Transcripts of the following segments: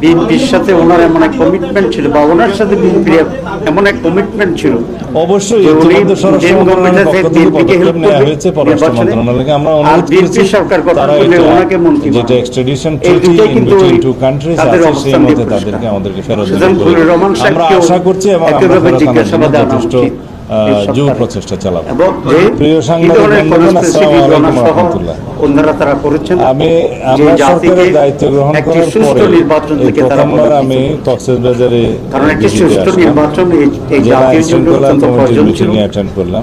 বিএনপির সাথে ওনার এমন এক কমিটমেন্ট ছিল বা ওনার সাথে বিএনপির এমন এক কমিটমেন্ট ছিল অবশ্যই ইতিমধ্যে স্বরাষ্ট্র মন্ত্রণালয়ের পক্ষ থেকে পদক্ষেপ নেওয়া হয়েছে পররাষ্ট্র মন্ত্রণালয়কে। আমরা অনুরোধ করেছি তারা যেটা এক্সট্রাডিশন ট্রিটি বিটুইন টু কান্ট্রিজ আছে সেই মতে তাদেরকে আমাদেরকে ফেরত দিতে হবে। আমরা আশা করছি এবং আমরা ফেরত আনার জন্য যথেষ্ট জোর প্রচেষ্টা চালাবো। প্রিয় সাংবাদিক বন্ধুগণ, আসসালামু আলাইকুম ওয়া রাহমাতুল্লাহ। আমি আমরা সরকারের দায়িত্ব গ্রহণ করার পরে এই প্রথমবার আমি কক্সবাজারে জেলা আইনশৃঙ্খলা কমিটির মিটিংয়ে অ্যাটেন্ড করলাম।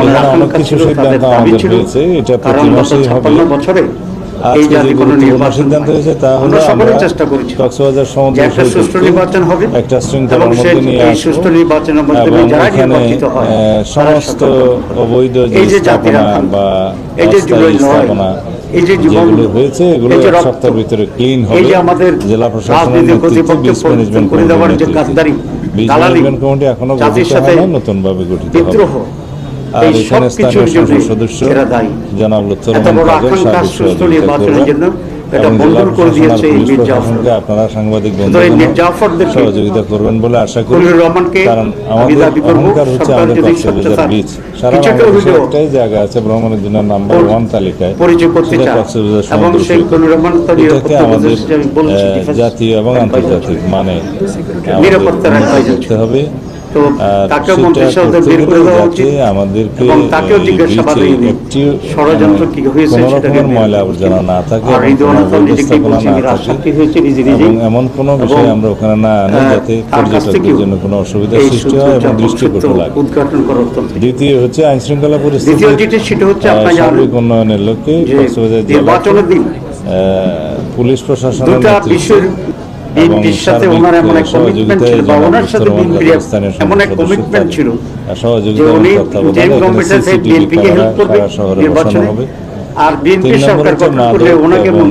এখানে অনেক কিছু সিদ্ধান্ত আমাদের হয়েছে, এটা প্রতি মাসেই হবে। আজকে যে গুরুত্বপূর্ণ সিদ্ধান্ত হয়েছে তা হলো আমরা কক্সবাজার সমুদ্র সৈকতকে একটা শৃঙ্খলার মধ্যে নিয়ে আসবো এবং এখানে সমস্ত অবৈধ যে স্থাপনা বা অস্থায়ী স্থাপনা যেগুলো হয়েছে এগুলো এক সপ্তাহের ভিতরে ক্লিন হবে। জেলা প্রশাসনের নেতৃত্বে বিচ ম্যানেজমেন্ট কমিটি এখনো গঠিত হয় না, নতুন ভাবে গঠিত হবে। আর এখানে স্থানীয় সংসদ সদস্য জনাব লুৎফর রহমান কাজল সার্বিক সহযোগিতা করবেন এবং জেলা প্রশাসন আর পুলিশ প্রশাসনকে আপনারা সাংবাদিক বন্ধুগণ সহযোগিতা করবেন বলে আশা করি। কারণ আমাদের অহংকার হচ্ছে আমাদের কক্সবাজার বিচ। সারা বাংলাদেশে একটাই জায়গা আছে ভ্রমণের জন্য নাম্বার 1 তালিকায়, সেটা কক্সবাজার সমুদ্র সৈকত। এটাকে আমাদের জাতীয় এবং আন্তর্জাতিক মানে করতে হবে। ময়লা আবর্জনা না থাকে, এমন কোন বিষয় আমরা ওখানে না আনি যাতে পর্যটকদের জন্য কোনো অসুবিধার সৃষ্টি হয় এবং দৃষ্টিকটু লাগে। দ্বিতীয় হচ্ছে আইন শৃঙ্খলা পরিস্থিতি সার্বিক উন্নয়নের লক্ষ্যে কক্সবাজার জেলাকে পুলিশ প্রশাসনের নেতৃত্বে এবং সার্বিক সহযোগিতায় স্থানীয় সহযোগিতা এবং তত্ত্বাবধানে এখানে সিসিটিভি ক্যামেরা সারা শহরে বসানো হবে। 3 নম্বর হচ্ছে মাদক এবং